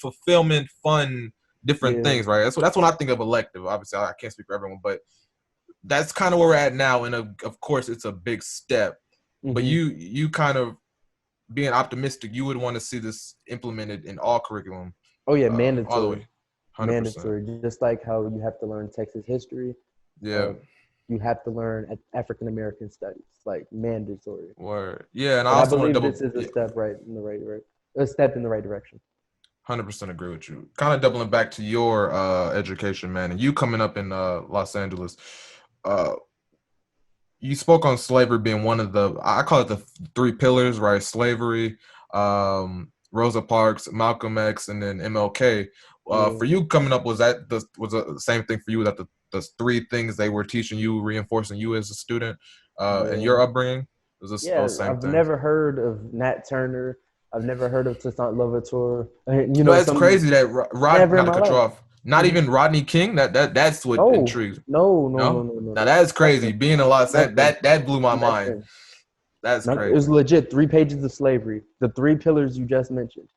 fulfillment, fun, different Yeah. things, right? That's when I think of elective. Obviously, I can't speak for everyone, but that's kind of where we're at now, and of course, it's a big step. But Hmm. you kind of being optimistic, you would want to see this implemented in all curriculum, Oh yeah, all the mandatory. way, 100%. Mandatory. Just like how you have to learn Texas history, Yeah, uh, you have to learn African American studies, like mandatory. word. Yeah, and I And I also want to believe double. this is a Yeah, step right in the a step in the right direction. 100% agree with you. Kind of doubling back to your education, man, and you coming up in Los Angeles. Uh, you spoke on slavery being one of the I call it the three pillars, right? Slavery, Rosa Parks, Malcolm X, and then MLK. Yeah, For you coming up, was the same thing for you that the three things they were teaching you, reinforcing you as a student, and yeah, your upbringing was this yeah. those same I've things? never heard of Nat Turner. I've never heard of Toussaint Louverture. You No, know, it's some crazy that Rod, never in not to my cut you life. off, not Hmm. even Rodney King. That's what No, intrigues. no, no, no, No, no, no, now no. that's crazy. Nothing. Being in Los Angeles, Nothing. that blew my mind. Nothing. That's None, it was crazy. legit 3 pages of slavery, the three pillars you just mentioned,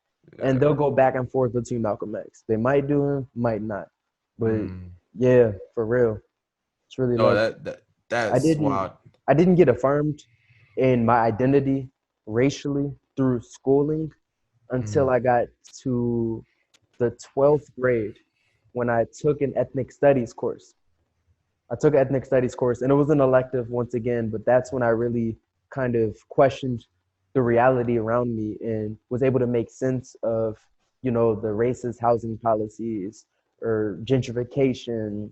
and they'll Yeah. go back and forth between Malcolm X. They might do him, might not, but Mm. yeah, for real, it's really No, like that I that's didn't wild. I didn't get affirmed in my identity racially through schooling until Mm. I got to the 12th grade when I took an ethnic studies course. I took an ethnic studies course and it was an elective once again, but that's when I really kind of questioned the reality around me and was able to make sense of, the racist housing policies or gentrification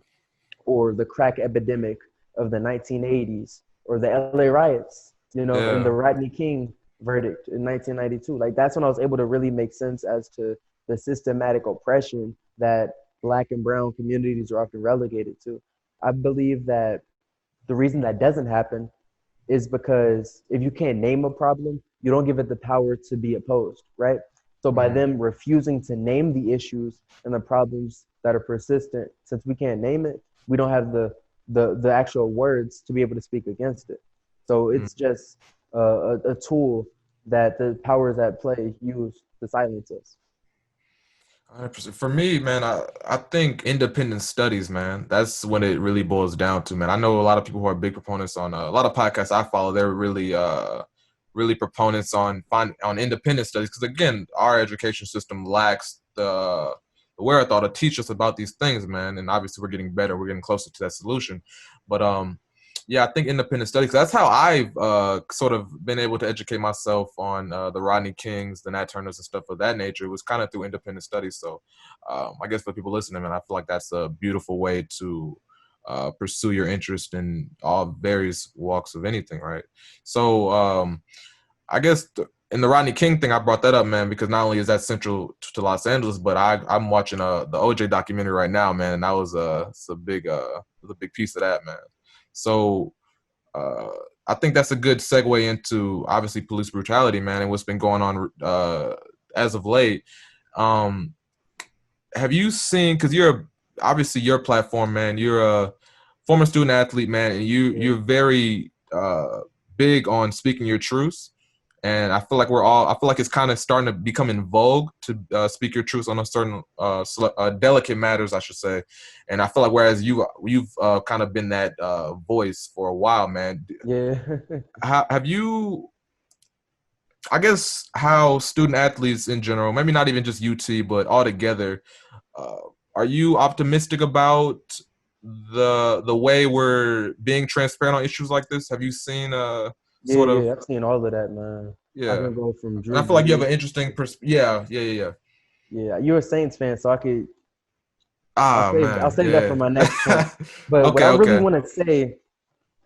or the crack epidemic of the 1980s or the LA riots, and the Yeah. Rodney King verdict in 1992. Like that's when I was able to really make sense as to the systematic oppression that black and brown communities are often relegated to. I believe that the reason that doesn't happen is because if you can't name a problem, you don't give it the power to be opposed, right? So by Mm. them refusing to name the issues and the problems that are persistent, since we can't name it, we don't have the actual words to be able to speak against it. So Mm. it's just a tool that the powers at play use to silence us. 100%. For me, man, I think independent studies, man, that's when it really boils down to, man. I know a lot of people who are big proponents on a lot of podcasts I follow. They're really proponents on independent studies because again, our education system lacks the wherewithal to teach us about these things, man. And obviously, we're getting better. We're getting closer to that solution. But yeah, I think independent studies. That's how I've sort of been able to educate myself on the Rodney Kings, the Nat Turners, and stuff of that nature. It was kind of through independent studies. So I guess for people listening, man, I feel like that's a beautiful way to pursue your interest in all various walks of anything, right? So I guess in the Rodney King thing, I brought that up, man, because not only is that central to Los Angeles, but I'm watching the OJ documentary right now, man, and that was a big piece of that, man. So uh, I think that's a good segue into obviously police brutality, man, and what's been going on as of late. Um, have you seen? Because obviously your platform, man. You're a former student athlete, man, and Yeah, you're very big on speaking your truths. And I feel like it's kind of starting to become in vogue to speak your truths on a certain delicate matters, I should say. And I feel like whereas you've kind of been that voice for a while, man. yeah. Have you I guess how student athletes in general, maybe not even just UT, but all together, uh, are you optimistic about the way we're being transparent on issues like this? Have you seen Yeah, sort of yeah, I've seen all of that, man. I yeah? can go from And I Drew feel like you have Brees. an interesting yeah, yeah, yeah, yeah. Yeah, you're a Saints fan, so I could. Ah I'll man, save that for yeah. my next point. But what Okay, I really okay. want to say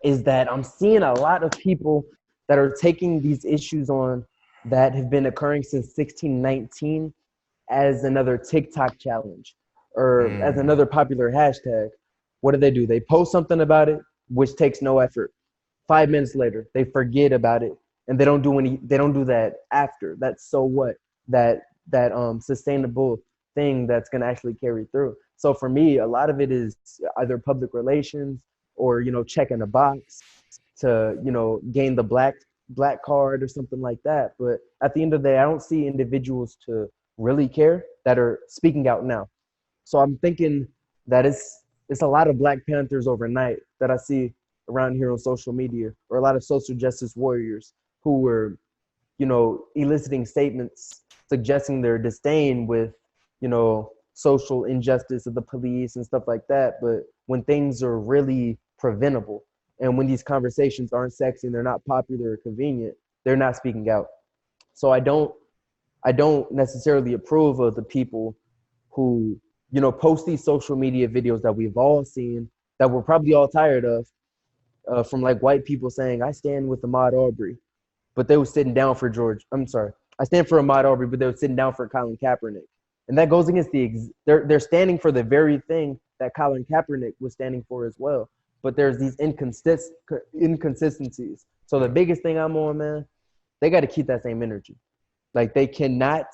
is that I'm seeing a lot of people that are taking these issues on that have been occurring since 1619 as another TikTok challenge or as Mm, another popular hashtag. What do? They post something about it, which takes no effort. 5 minutes later, they forget about it and they don't do that after. That's so what? That sustainable thing that's gonna actually carry through. So for me, a lot of it is either public relations or checking a box to gain the black card or something like that. But at the end of the day, I don't see individuals to really care that are speaking out now. So I'm thinking that it's a lot of Black Panthers overnight that I see around here on social media, or a lot of social justice warriors who were eliciting statements suggesting their disdain with social injustice of the police and stuff like that. But when things are really preventable and when these conversations aren't sexy and they're not popular or convenient, they're not speaking out. So I don't necessarily approve of the people who post these social media videos that we've all seen, that we're probably all tired of, from like white people saying I stand with Ahmaud Arbery, but they were sitting down for George. I'm sorry, I stand for Ahmaud Arbery, but they were sitting down for Colin Kaepernick, and that goes against they're standing for the very thing that Colin Kaepernick was standing for as well. But there's these inconsistencies. So the yeah. biggest thing I'm on, man, they got to keep that same energy. Like they cannot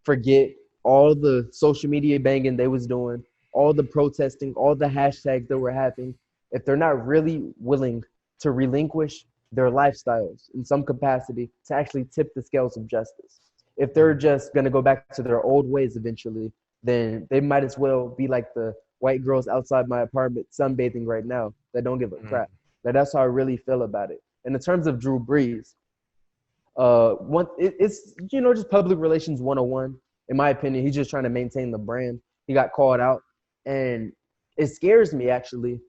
forget all the social media banging they was doing, all the protesting, all the hashtags that were having. If they're not really willing to relinquish their lifestyles in some capacity to actually tip the scales of justice, if they're Mm, just going to go back to their old ways eventually, then they might as well be like the white girls outside my apartment sunbathing right now that don't give a crap. mm, That's how I really feel about it. And in terms of Drew Brees, it's just public relations 101. In my opinion, he's just trying to maintain the brand. He got called out, and it scares me actually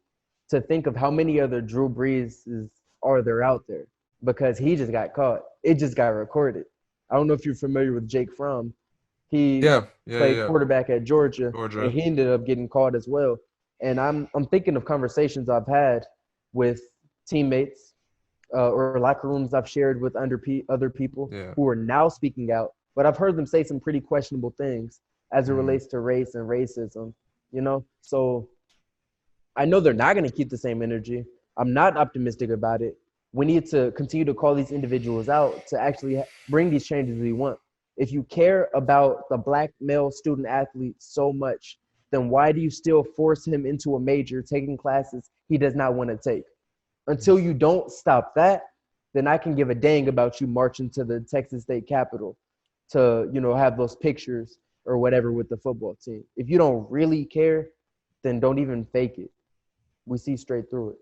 to think of how many other Drew Brees are there out there, because he just got caught. It just got recorded. I don't know if you're familiar with Jake Fromm. He yeah, yeah, yeah, played yeah. quarterback at Georgia, and Georgia. he ended up getting caught as well. And I'm thinking of conversations I've had with teammates, or locker rooms I've shared with other people Yeah. who are now speaking out, but I've heard them say some pretty questionable things as it Mm, relates to race and racism. So I know they're not going to keep the same energy. I'm not optimistic about it. We need to continue to call these individuals out to actually bring these changes we want. If you care about the black male student athlete so much, then why do you still force him into a major taking classes he does not want to take? Until you don't stop that, then I can give a dang about you marching to the Texas State Capitol to, have those pictures or whatever with the football team. If you don't really care, then don't even fake it. We see straight through it.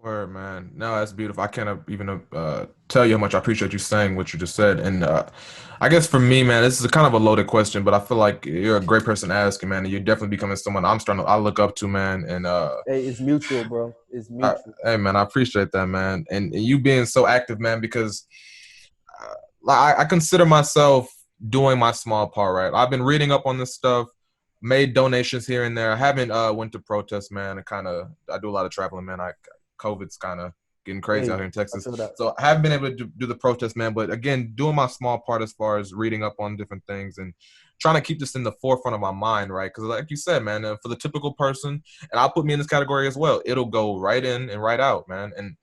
word, man. No, that's beautiful. I can't even tell you how much I appreciate you saying what you just said. And I guess for me, man, this is a kind of a loaded question, but I feel like you're a great person asking, man. And you're definitely becoming someone I look up to, man. And Hey, it's mutual, bro. It's I, mutual. hey, man, I appreciate that, man. And you being so active, man, because I consider myself doing my small part, right? I've been reading up on this stuff, made donations here and there. I haven't went to protests, man. I do a lot of traveling, man. COVID's kind of getting crazy out Hey, here in I Texas, feel that. so I haven't been able to do the protest, man. But again, doing my small part as far as reading up on different things and trying to keep this in the forefront of my mind, right? Because like you said, man, for the typical person, and I'll put me in this category as well. It'll go right in and right out, man. And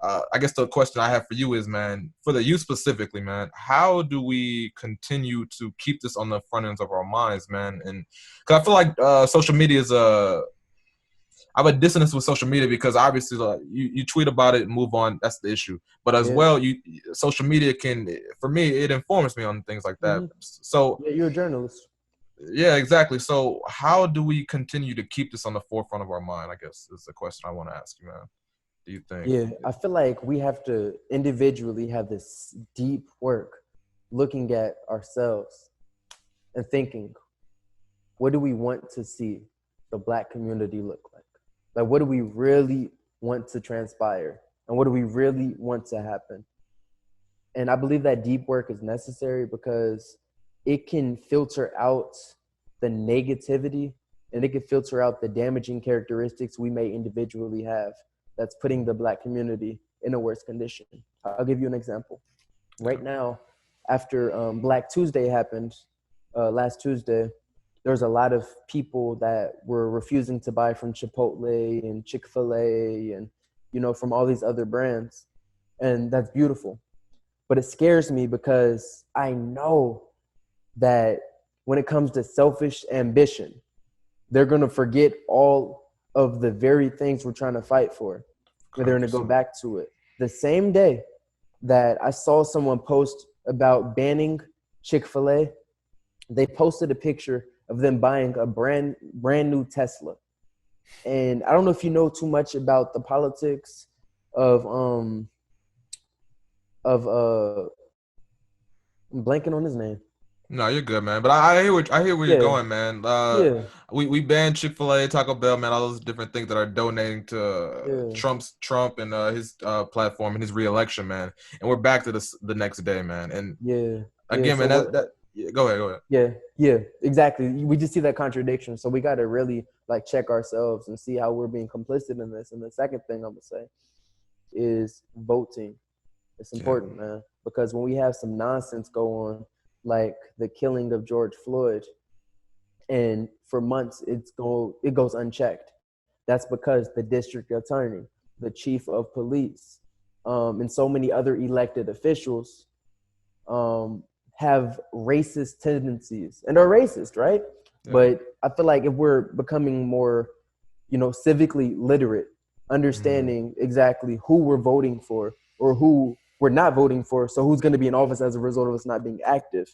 I guess the question I have for you is, man, for the youth specifically, man, how do we continue to keep this on the front ends of our minds, man? And because I feel like social media is I have a dissonance with social media because obviously you tweet about it and move on. That's the issue. But as Yeah. well, social media can, for me, it informs me on things like that. Mm-hmm. So Yeah, you're a journalist. yeah, exactly. So how do we continue to keep this on the forefront of our mind? I guess is the question I want to ask you, man. Do you think? Yeah, I feel like we have to individually have this deep work. looking at ourselves and thinking, what do we want to see the Black community look like? Like, what do we really want to transpire? And what do we really want to happen? And I believe that deep work is necessary because it can filter out the negativity and it can filter out the damaging characteristics we may individually have that's putting the Black community in a worse condition. I'll give you an example. Yeah. Right now, after Black Tuesday happened last Tuesday, there's a lot of people that were refusing to buy from Chipotle and Chick-fil-A and, from all these other brands. And that's beautiful. But it scares me because I know that when it comes to selfish ambition, they're going to forget all of the very things we're trying to fight for. And they're going to go 100%. back to it. The same day that I saw someone post about banning Chick-fil-A, they posted a picture of them buying a brand new Tesla. And I don't know if you know too much about the politics of I'm blanking on his name. No, you're good, man. But I hear where you're Yeah, going, man. yeah, We banned Chick-fil-A, Taco Bell, man, all those different things that are donating to yeah, Trump and his platform and his reelection, man. And we're back to this the next day, man. And yeah, yeah. again, So man, what? yeah, go ahead. Yeah, yeah, exactly. We just see that contradiction. So we got to really like check ourselves and see how we're being complicit in this. And the second thing I'm gonna say is voting. It's Yeah, important, man, because when we have some nonsense go on, like the killing of George Floyd, and for months it goes unchecked. That's because the district attorney, the chief of police, and so many other elected officials um, have racist tendencies and are racist, right? yeah. But I feel like if we're becoming more, civically literate, Mm, understanding exactly who we're voting for or who we're not voting for, so who's going to be in office as a result of us not being active,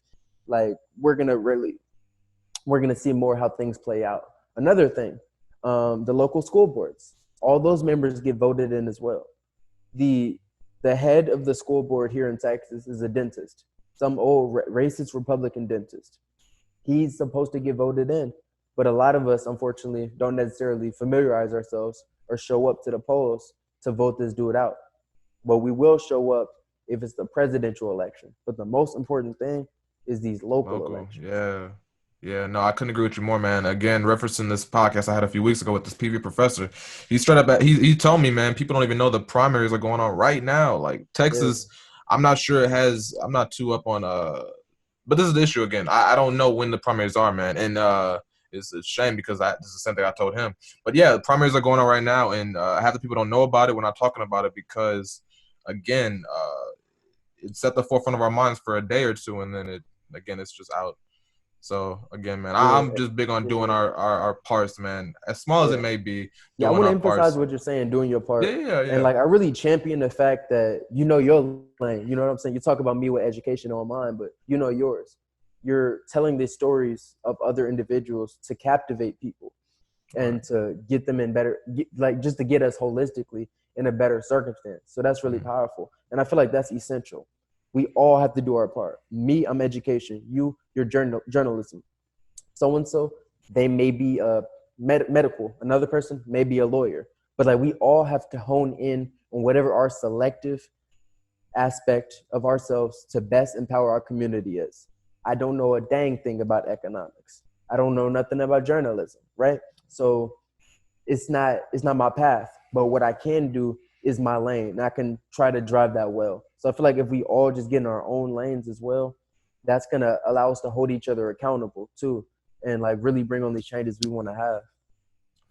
like we're gonna see more how things play out. Another thing, the local school boards, all those members get voted in as well. The the head of the school board here in Texas is a dentist, some old racist Republican dentist. He's supposed to get voted in, but a lot of us, unfortunately, don't necessarily familiarize ourselves or show up to the polls to vote this dude out. But we will show up if it's the presidential election. But the most important thing is these local local, elections. yeah. Yeah, no, I couldn't agree with you more, man. Again, referencing this podcast I had a few weeks ago with this PV professor, he straight up, he told me, man, people don't even know the primaries are going on right now. Like Yeah, Texas, I'm not sure it has. I'm not too up on but this is the issue again. I don't know when the primaries are, man, and it's a shame because this is the same thing I told him. But yeah, the primaries are going on right now, and half the people don't know about it. We're not talking about it because, again, it's at the forefront of our minds for a day or two, and then it's just out. So again, man, yeah, I'm just big on doing yeah, our parts, man. As small as it yeah. may be, Yeah, I doing want to our emphasize parts. what you're saying, doing your Yeah, part. yeah, And yeah. like I really champion the fact that you know your lane. You know what I'm saying? You talk about me with education on mine, but you know yours. You're telling these stories of other individuals to captivate people Right. and to get them in better, like just to get us holistically in a better circumstance. So that's really Mm, powerful. And I feel like that's essential. We all have to do our part. Me, I'm education. You're journalism. So and so, they may be a medical. Another person may be a lawyer. But like we all have to hone in on whatever our selective aspect of ourselves to best empower our community is. I don't know a dang thing about economics. I don't know nothing about journalism, right? So it's not my path. But what I can do is my lane. And I can try to drive that well. So I feel like if we all just get in our own lanes as well, that's gonna allow us to hold each other accountable too, and like really bring on these changes we want to have.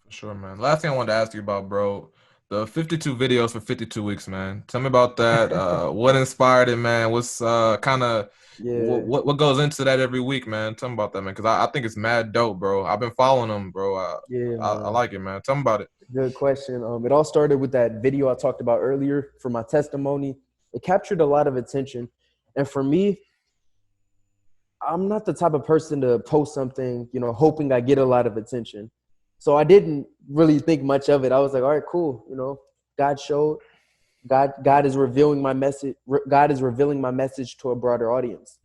for sure, man. Last thing I wanted to ask you about, bro, the 52 videos for 52 weeks, man. Tell me about that. What inspired it, man? What's kind of Yeah, what goes into that every week, man? Tell me about that, man, because I think it's mad dope, bro. I've been following them, bro. yeah, I man. like it, man. Tell me about it. Good question. It all started with that video I talked about earlier for my testimony. It captured a lot of attention, and for me, I'm not the type of person to post something, hoping I get a lot of attention. So I didn't really think much of it. I was like, all right, cool. God showed, God is revealing my message. God is revealing my message to a broader audience.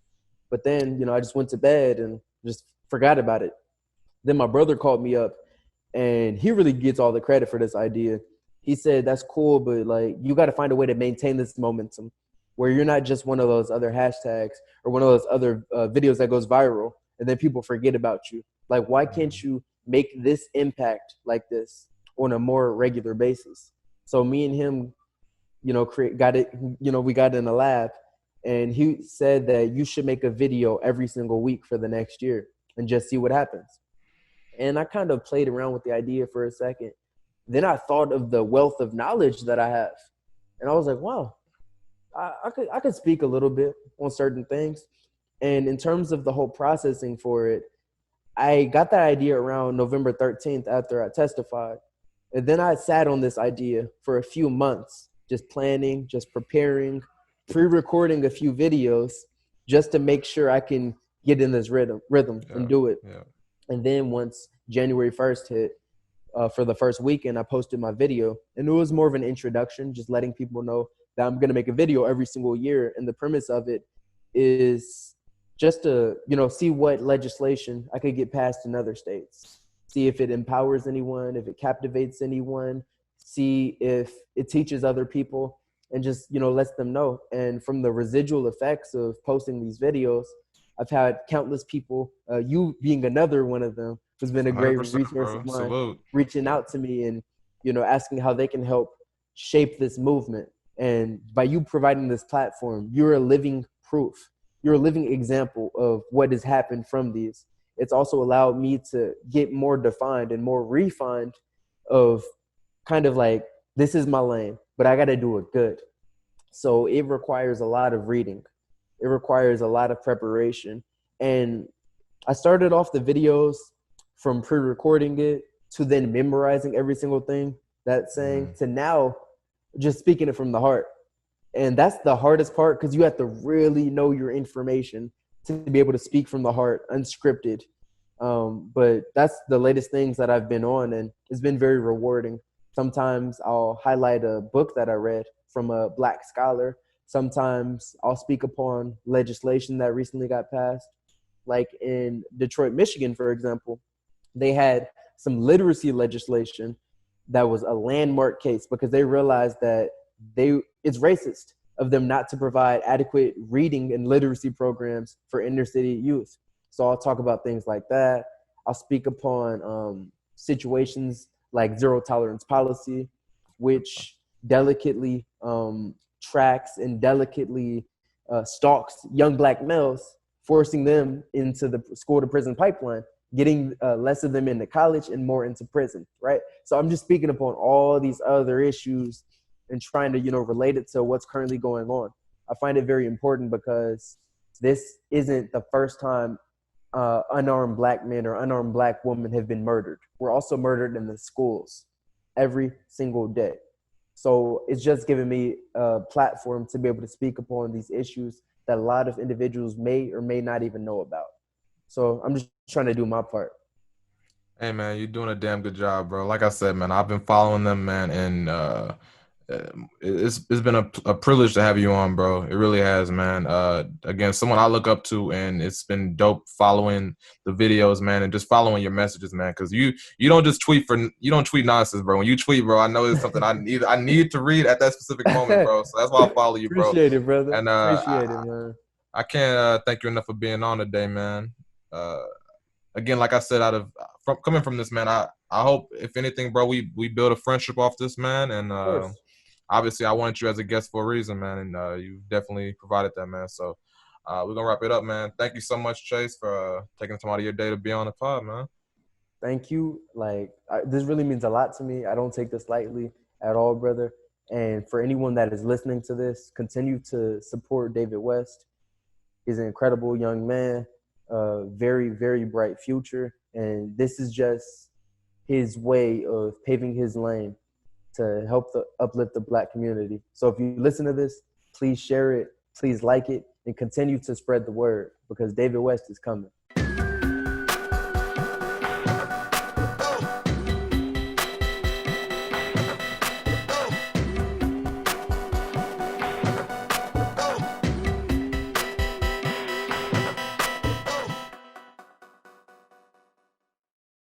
But then, I just went to bed and just forgot about it. Then my brother called me up, and he really gets all the credit for this idea. He said, "That's cool, but like you got to find a way to maintain this momentum where you're not just one of those other hashtags or one of those other videos that goes viral and then people forget about you. Like, why can't you make this impact like this on a more regular basis?" So me and him, got it. We got in the lab, and he said that you should make a video every single week for the next year and just see what happens. And I kind of played around with the idea for a second. Then I thought of the wealth of knowledge that I have, and I was like, wow, I could speak a little bit on certain things. And in terms of the whole processing for it, I got that idea around November 13th after I testified. And then I sat on this idea for a few months, just planning, just preparing, pre-recording a few videos just to make sure I can get in this rhythm and Yeah, do it. yeah. And then once January 1st hit, for the first weekend, I posted my video, and it was more of an introduction, just letting people know that I'm going to make a video every single year. And the premise of it is just to, see what legislation I could get passed in other states, see if it empowers anyone, if it captivates anyone, see if it teaches other people, and just, lets them know. And from the residual effects of posting these videos, I've had countless people, you being another one of them, who's been a great 100%, resource of bro. mine, Salute. reaching out to me and, asking how they can help shape this movement. And by you providing this platform, you're a living proof. You're a living example of what has happened from these. It's also allowed me to get more defined and more refined of kind of like, this is my lane, but I got to do it good. So it requires a lot of reading. It requires a lot of preparation. And I started off the videos from pre-recording it to then memorizing every single thing that's saying to now just speaking it from the heart. And that's the hardest part because you have to really know your information to be able to speak from the heart, unscripted. But that's the latest things that I've been on, and it's been very rewarding. Sometimes I'll highlight a book that I read from a Black scholar. Sometimes I'll speak upon legislation that recently got passed. Like in Detroit, Michigan, for example, they had some literacy legislation that was a landmark case because they realized that it's racist of them not to provide adequate reading and literacy programs for inner city youth. So I'll talk about things like that. I'll speak upon situations like zero tolerance policy, which delicately tracks and delicately stalks young Black males, forcing them into the school to prison pipeline, getting less of them into college and more into prison, right? So I'm just speaking upon all these other issues and trying to, relate it to what's currently going on. I find it very important because this isn't the first time unarmed Black men or unarmed Black women have been murdered. We're also murdered in the schools every single day. So it's just given me a platform to be able to speak upon these issues that a lot of individuals may or may not even know about. So I'm just trying to do my part. Hey man, you're doing a damn good job, bro. Like I said, man, I've been following them, man, and it's been a privilege to have you on, bro. It really has, man. Again, someone I look up to, and it's been dope following the videos, man, and just following your messages, man. Because you don't just you don't tweet nonsense, bro. When you tweet, bro, I know it's something I need to read at that specific moment, bro. So that's why I follow you, bro. Appreciate it, brother. And Appreciate it, man. I can't thank you enough for being on today, man. Uh, Again, like I said, coming from this man, I hope if anything, bro, we build a friendship off this, man, and Of course. obviously I wanted you as a guest for a reason, man, and you definitely provided that, man. So we're gonna wrap it up, man. Thank you so much, Chase, for taking the time out of your day to be on the pod, man. Thank you. Like, this really means a lot to me. I don't take this lightly at all, brother. And for anyone that is listening to this, continue to support David West. He's an incredible young man, very, very bright future. And this is just his way of paving his lane to help uplift the Black community. So if you listen to this, please share it, please like it, and continue to spread the word because David West is coming.